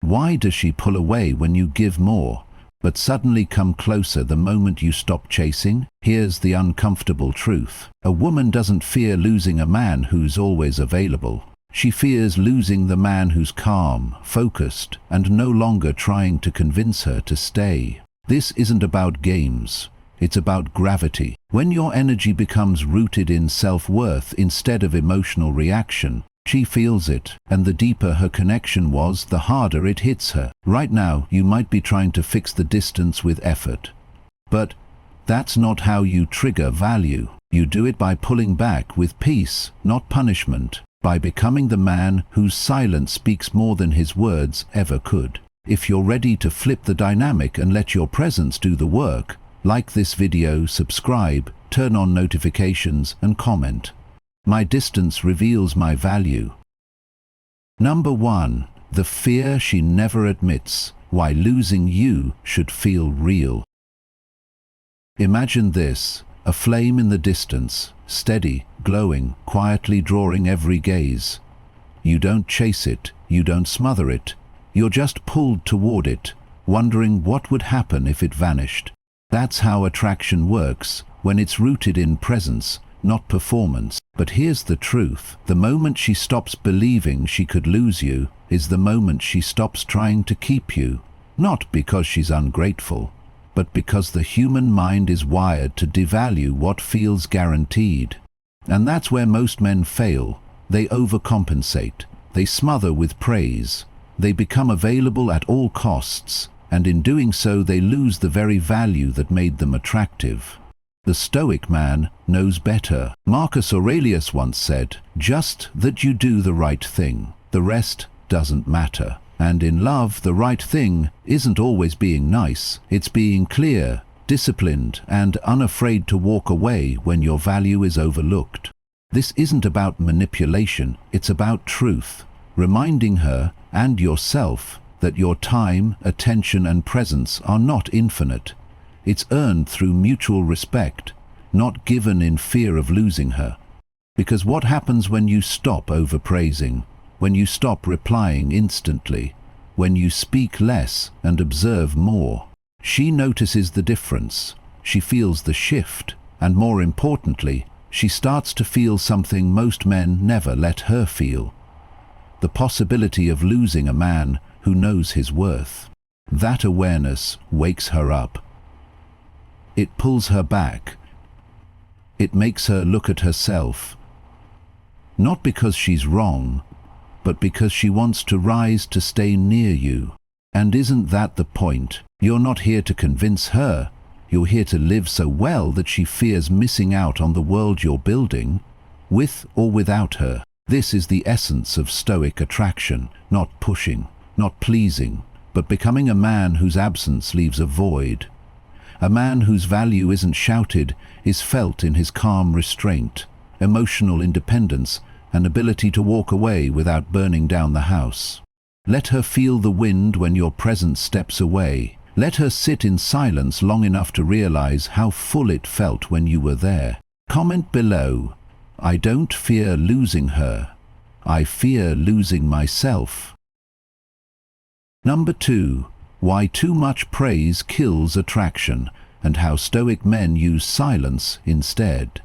Why does she pull away when you give more, but suddenly come closer the moment you stop chasing? Here's the uncomfortable truth. A woman doesn't fear losing a man who's always available. She fears losing the man who's calm, focused, and no longer trying to convince her to stay. This isn't about games. It's about gravity. When your energy becomes rooted in self-worth instead of emotional reaction, she feels it, and the deeper her connection was, the harder it hits her. Right now, you might be trying to fix the distance with effort. But that's not how you trigger value. You do it by pulling back with peace, not punishment, by becoming the man whose silence speaks more than his words ever could. If you're ready to flip the dynamic and let your presence do the work, like this video, subscribe, turn on notifications, and comment. My distance reveals my value. Number 1. The fear she never admits. Why losing you should feel real. Imagine this, a flame in the distance, steady, glowing, quietly drawing every gaze. You don't chase it, you don't smother it, you're just pulled toward it, wondering what would happen if it vanished. That's how attraction works, when it's rooted in presence, not performance. But here's the truth. The moment she stops believing she could lose you is the moment she stops trying to keep you. Not because she's ungrateful, but because the human mind is wired to devalue what feels guaranteed. And that's where most men fail. They overcompensate. They smother with praise. They become available at all costs, and in doing so they lose the very value that made them attractive. The Stoic man knows better. Marcus Aurelius once said, "Just that you do the right thing. The rest doesn't matter." And in love, the right thing isn't always being nice. It's being clear, disciplined, and unafraid to walk away when your value is overlooked. This isn't about manipulation, it's about truth, reminding her and yourself that your time, attention, and presence are not infinite. It's earned through mutual respect, not given in fear of losing her. Because what happens when you stop overpraising, when you stop replying instantly, when you speak less and observe more? She notices the difference, she feels the shift, and more importantly, she starts to feel something most men never let her feel. The possibility of losing a man who knows his worth. That awareness wakes her up. It pulls her back. It makes her look at herself. Not because she's wrong, but because she wants to rise to stay near you. And isn't that the point? You're not here to convince her. You're here to live so well that she fears missing out on the world you're building, with or without her. This is the essence of Stoic attraction, not pushing, not pleasing, but becoming a man whose absence leaves a void. A man whose value isn't shouted, is felt in his calm restraint, emotional independence, and ability to walk away without burning down the house. Let her feel the wind when your presence steps away. Let her sit in silence long enough to realize how full it felt when you were there. Comment below, "I don't fear losing her. I fear losing myself." Number 2. Why too much praise kills attraction, and how Stoic men use silence instead.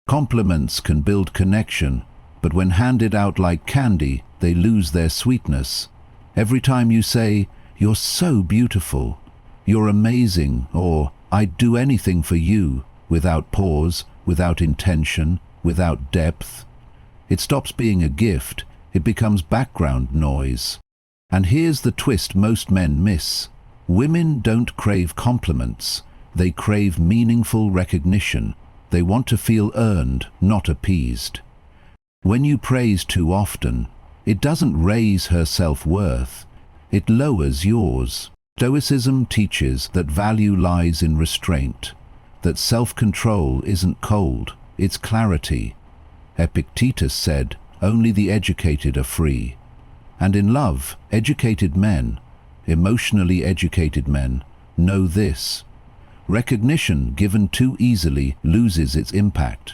Compliments can build connection, but when handed out like candy, they lose their sweetness. Every time you say, "You're so beautiful," "You're amazing," or "I'd do anything for you," without pause, without intention, without depth, it stops being a gift, it becomes background noise. And here's the twist most men miss. Women don't crave compliments. They crave meaningful recognition. They want to feel earned, not appeased. When you praise too often, it doesn't raise her self-worth. It lowers yours. Stoicism teaches that value lies in restraint, that self-control isn't cold, it's clarity. Epictetus said, "Only the educated are free." And in love, educated men, emotionally educated men, know this. Recognition given too easily loses its impact.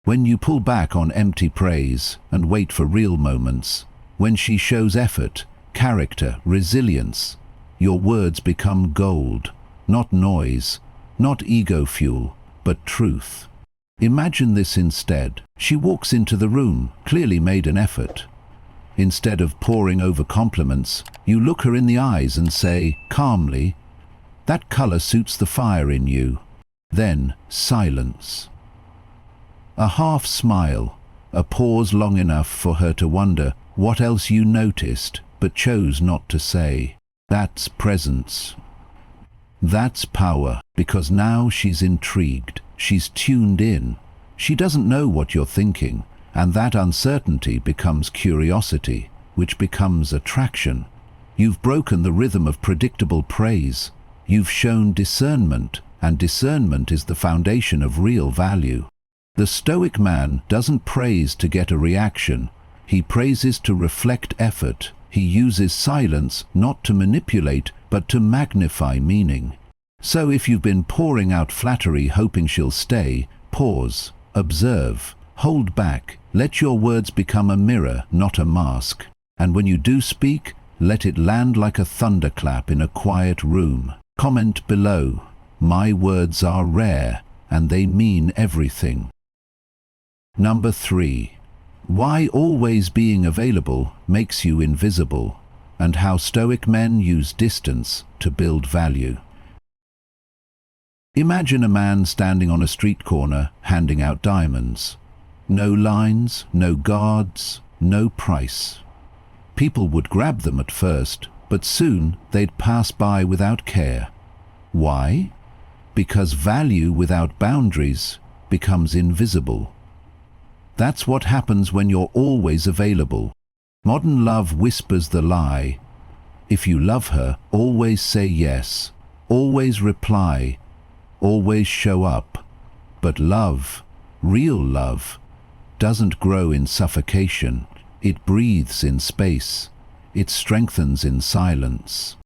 When you pull back on empty praise and wait for real moments, when she shows effort, character, resilience. Your words become gold, not noise, not ego fuel, but truth. Imagine this instead. She walks into the room, clearly made an effort. Instead of poring over compliments, you look her in the eyes and say, calmly, "That color suits the fire in you." Then, silence. A half smile, a pause long enough for her to wonder what else you noticed but chose not to say. That's presence. That's power, because now she's intrigued, she's tuned in. She doesn't know what you're thinking, and that uncertainty becomes curiosity, which becomes attraction. You've broken the rhythm of predictable praise. You've shown discernment, and discernment is the foundation of real value. The Stoic man doesn't praise to get a reaction. He praises to reflect effort. He uses silence not to manipulate, but to magnify meaning. So if you've been pouring out flattery hoping she'll stay, pause, observe, hold back, let your words become a mirror, not a mask. And when you do speak, let it land like a thunderclap in a quiet room. Comment below, "My words are rare, and they mean everything." Number 3. Why always being available makes you invisible, and how Stoic men use distance to build value. Imagine a man standing on a street corner handing out diamonds. No lines, no guards, no price. People would grab them at first, but soon they'd pass by without care. Why? Because value without boundaries becomes invisible. That's what happens when you're always available. Modern love whispers the lie. If you love her, always say yes, always reply, always show up. But love, real love, doesn't grow in suffocation. It breathes in space. It strengthens in silence.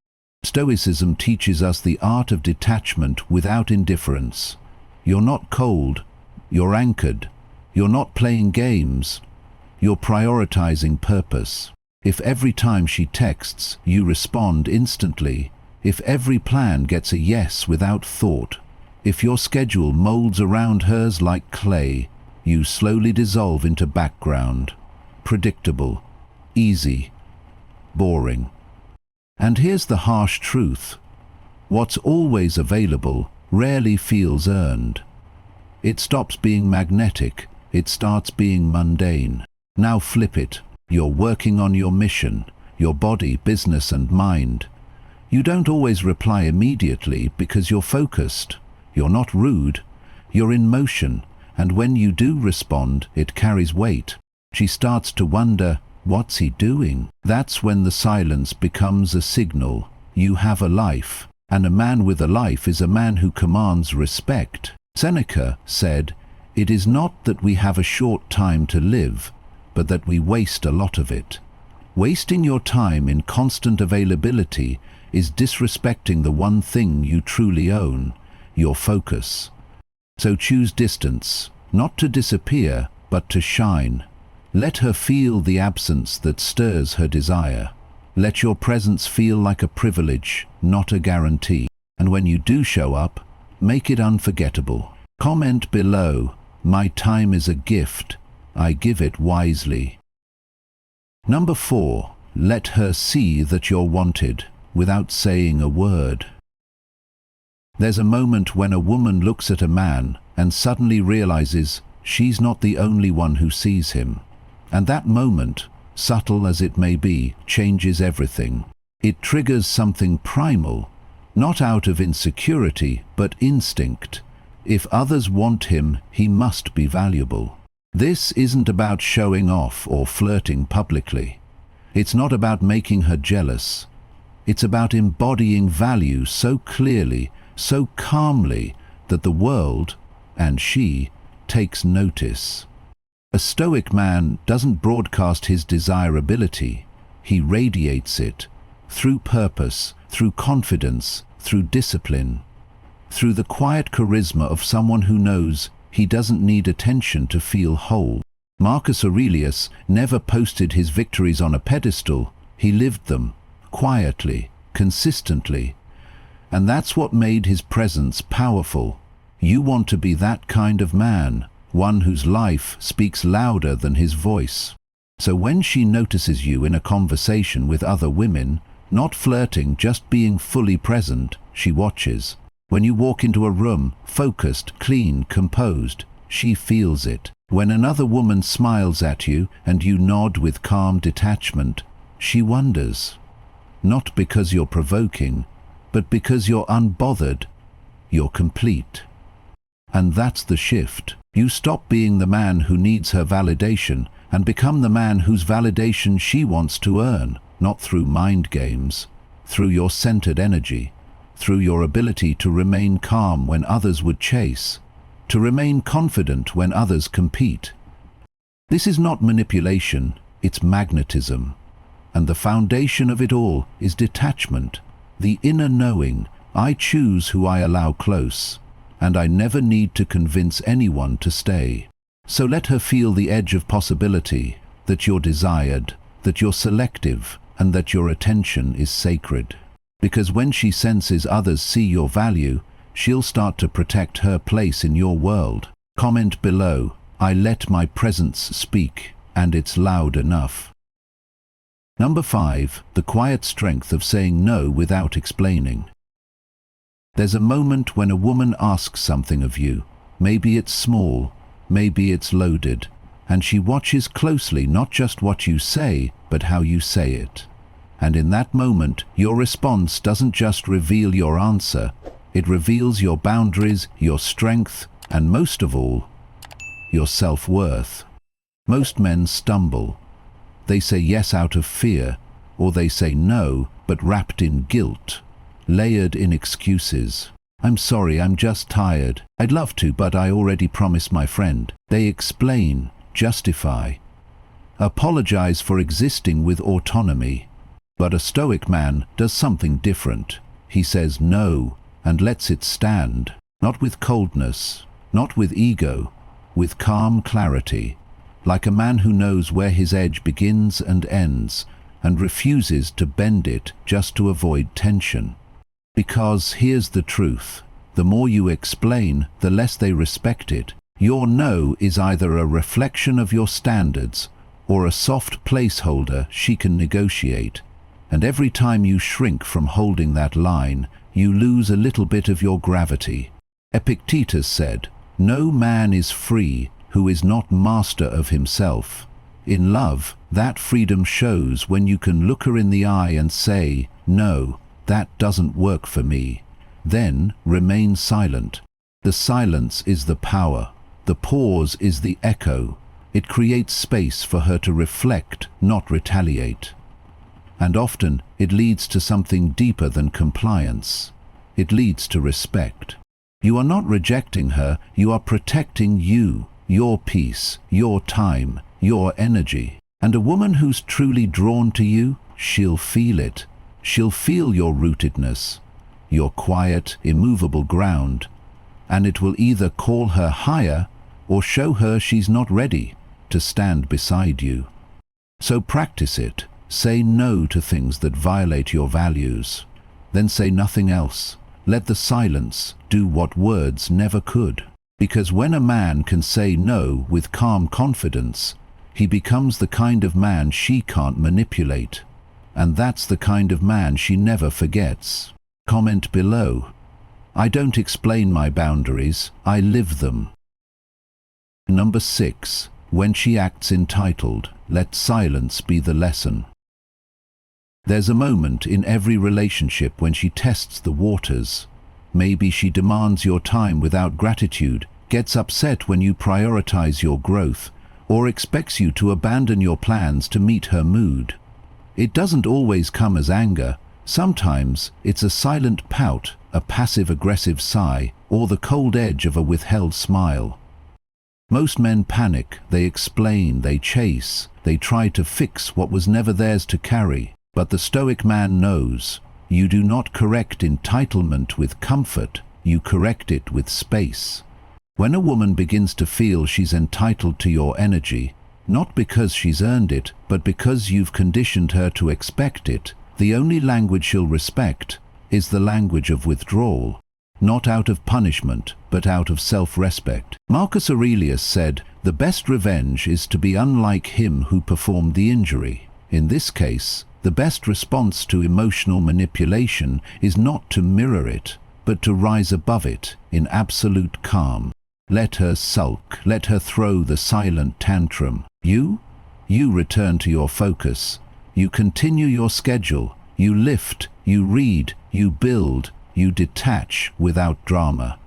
Stoicism teaches us the art of detachment without indifference. You're not cold, you're anchored. You're not playing games. You're prioritizing purpose. If every time she texts, you respond instantly, if every plan gets a yes without thought, if your schedule molds around hers like clay, you slowly dissolve into background. Predictable, easy, boring. And here's the harsh truth. What's always available rarely feels earned. It stops being magnetic. It starts being mundane. Now flip it. You're working on your mission, your body, business and mind. You don't always reply immediately because you're focused. You're not rude. You're in motion. And when you do respond, it carries weight. She starts to wonder, what's he doing? That's when the silence becomes a signal. You have a life. And a man with a life is a man who commands respect. Seneca said, "It is not that we have a short time to live, but that we waste a lot of it." Wasting your time in constant availability is disrespecting the one thing you truly own, your focus. So choose distance, not to disappear, but to shine. Let her feel the absence that stirs her desire. Let your presence feel like a privilege, not a guarantee. And when you do show up, make it unforgettable. Comment below, "My time is a gift. I give it wisely." Number 4. Let her see that you're wanted without saying a word. There's a moment when a woman looks at a man and suddenly realizes she's not the only one who sees him. And that moment, subtle as it may be, changes everything. It triggers something primal, not out of insecurity, but instinct. If others want him, he must be valuable. This isn't about showing off or flirting publicly. It's not about making her jealous. It's about embodying value so clearly, so calmly, that the world, and she, takes notice. A Stoic man doesn't broadcast his desirability. He radiates it, through purpose, through confidence, through discipline, through the quiet charisma of someone who knows he doesn't need attention to feel whole. Marcus Aurelius never posted his victories on a pedestal. He lived them, quietly, consistently. And that's what made his presence powerful. You want to be that kind of man, one whose life speaks louder than his voice. So when she notices you in a conversation with other women, not flirting, just being fully present, she watches. When you walk into a room, focused, clean, composed, she feels it. When another woman smiles at you and you nod with calm detachment, she wonders. Not because you're provoking, but because you're unbothered, you're complete. And that's the shift. You stop being the man who needs her validation and become the man whose validation she wants to earn, not through mind games, through your centered energy, through your ability to remain calm when others would chase, to remain confident when others compete. This is not manipulation, it's magnetism. And the foundation of it all is detachment, the inner knowing, I choose who I allow close, and I never need to convince anyone to stay. So let her feel the edge of possibility, that you're desired, that you're selective, and that your attention is sacred. Because when she senses others see your value, she'll start to protect her place in your world. Comment below, I let my presence speak, and it's loud enough. Number 5, the quiet strength of saying no without explaining. There's a moment when a woman asks something of you. Maybe it's small, maybe it's loaded, and she watches closely not just what you say, but how you say it. And in that moment, your response doesn't just reveal your answer, it reveals your boundaries, your strength, and most of all, your self-worth. Most men stumble. They say yes out of fear, or they say no, but wrapped in guilt, layered in excuses. I'm sorry, I'm just tired. I'd love to, but I already promised my friend. They explain, justify, apologize for existing with autonomy. But a Stoic man does something different. He says no and lets it stand, not with coldness, not with ego, with calm clarity, like a man who knows where his edge begins and ends and refuses to bend it just to avoid tension. Because here's the truth, the more you explain, the less they respect it. Your no is either a reflection of your standards or a soft placeholder she can negotiate. And every time you shrink from holding that line, you lose a little bit of your gravity. Epictetus said, "No man is free who is not master of himself." In love, that freedom shows when you can look her in the eye and say, "No, that doesn't work for me." Then remain silent. The silence is the power. The pause is the echo. It creates space for her to reflect, not retaliate. And often it leads to something deeper than compliance. It leads to respect. You are not rejecting her, you are protecting you, your peace, your time, your energy. And a woman who's truly drawn to you, she'll feel it. She'll feel your rootedness, your quiet, immovable ground, and it will either call her higher or show her she's not ready to stand beside you. So practice it. Say no to things that violate your values. Then say nothing else. Let the silence do what words never could. Because when a man can say no with calm confidence, he becomes the kind of man she can't manipulate. And that's the kind of man she never forgets. Comment below. I don't explain my boundaries, I live them. Number 6. When she acts entitled, let silence be the lesson. There's a moment in every relationship when she tests the waters. Maybe she demands your time without gratitude, gets upset when you prioritize your growth, or expects you to abandon your plans to meet her mood. It doesn't always come as anger. Sometimes it's a silent pout, a passive-aggressive sigh, or the cold edge of a withheld smile. Most men panic, they explain, they chase, they try to fix what was never theirs to carry. But the Stoic man knows, you do not correct entitlement with comfort, you correct it with space. When a woman begins to feel she's entitled to your energy, not because she's earned it, but because you've conditioned her to expect it, The only language she'll respect is the language of withdrawal, not out of punishment, but out of self-respect. Marcus Aurelius said, "The best revenge is to be unlike him who performed the injury." In this case, the best response to emotional manipulation is not to mirror it, but to rise above it in absolute calm. Let her sulk, let her throw the silent tantrum. You return to your focus. You continue your schedule. You lift, you read, you build, you detach without drama.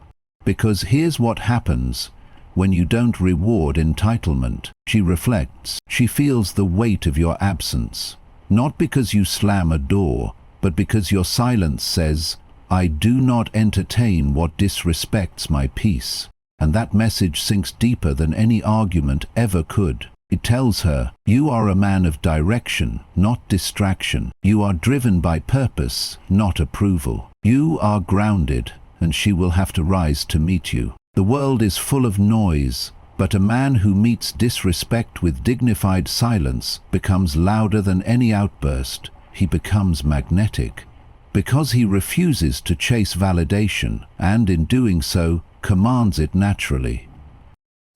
Because here's what happens when you don't reward entitlement. She reflects. She feels the weight of your absence. Not because you slam a door, but because your silence says, "I do not entertain what disrespects my peace." And that message sinks deeper than any argument ever could. It tells her, you are a man of direction, not distraction. You are driven by purpose, not approval. You are grounded, and she will have to rise to meet you. The world is full of noise, but a man who meets disrespect with dignified silence becomes louder than any outburst. He becomes magnetic, because he refuses to chase validation, and in doing so, commands it naturally.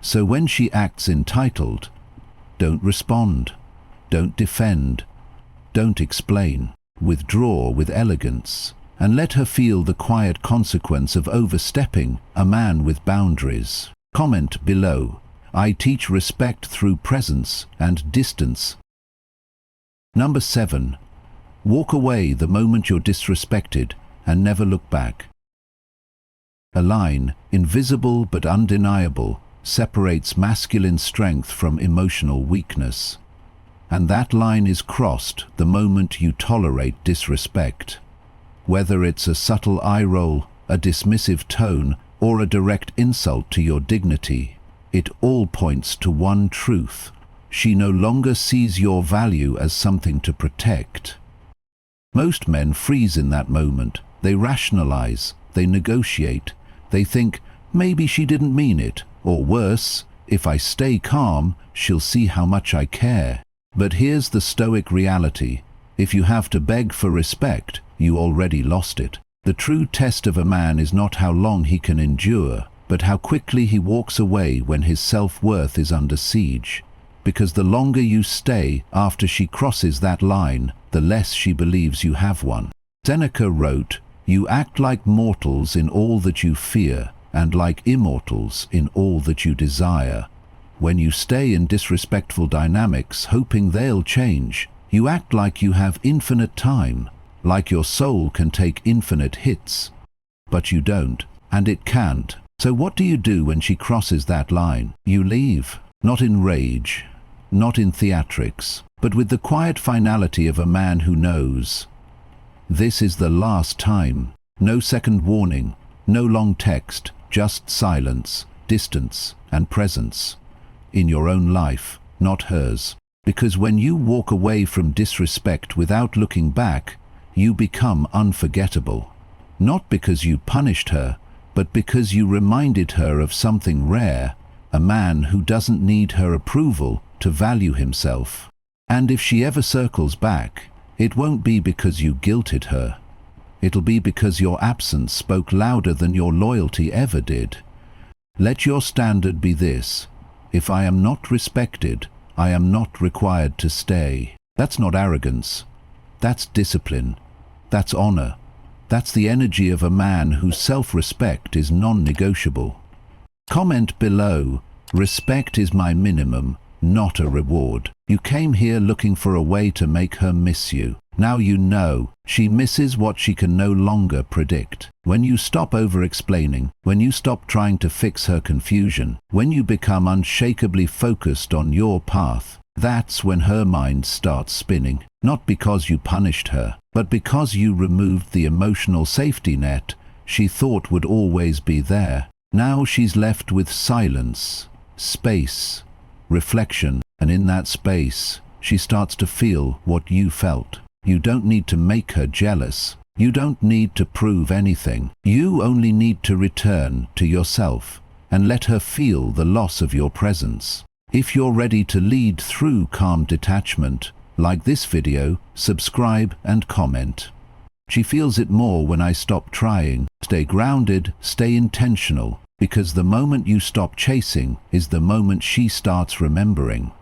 So when she acts entitled, don't respond, don't defend, don't explain. Withdraw with elegance, and let her feel the quiet consequence of overstepping a man with boundaries. Comment below. I teach respect through presence and distance. Number 7. Walk away the moment you're disrespected and never look back. A line, invisible but undeniable, separates masculine strength from emotional weakness. And that line is crossed the moment you tolerate disrespect. Whether it's a subtle eye roll, a dismissive tone, or a direct insult to your dignity, it all points to one truth. She no longer sees your value as something to protect. Most men freeze in that moment. They rationalize, they negotiate, they think, maybe she didn't mean it, or worse, if I stay calm, she'll see how much I care. But here's the stoic reality. If you have to beg for respect, you already lost it. The true test of a man is not how long he can endure, but how quickly he walks away when his self-worth is under siege. Because the longer you stay after she crosses that line, the less she believes you have one. Seneca wrote, "You act like mortals in all that you fear, and like immortals in all that you desire." When you stay in disrespectful dynamics hoping they'll change, you act like you have infinite time, like your soul can take infinite hits. But you don't, and it can't. So what do you do when she crosses that line? You leave, not in rage, not in theatrics, but with the quiet finality of a man who knows. This is the last time. No second warning, no long text, just silence, distance, and presence. In your own life, not hers. Because when you walk away from disrespect without looking back, you become unforgettable. Not because you punished her, but because you reminded her of something rare, a man who doesn't need her approval to value himself. And if she ever circles back, it won't be because you guilted her. It'll be because your absence spoke louder than your loyalty ever did. Let your standard be this: if I am not respected, I am not required to stay. That's not arrogance. That's discipline. That's honor. That's the energy of a man whose self-respect is non-negotiable. Comment below. Respect is my minimum, not a reward. You came here looking for a way to make her miss you. Now you know. She misses what she can no longer predict. When you stop over-explaining, when you stop trying to fix her confusion, when you become unshakably focused on your path, that's when her mind starts spinning. Not because you punished her, but because you removed the emotional safety net she thought would always be there. Now she's left with silence, space, reflection, and in that space, she starts to feel what you felt. You don't need to make her jealous. You don't need to prove anything. You only need to return to yourself and let her feel the loss of your presence. If you're ready to lead through calm detachment, Like this video, subscribe and comment. She feels it more when I stop trying. Stay grounded, stay intentional, because the moment you stop chasing is the moment she starts remembering.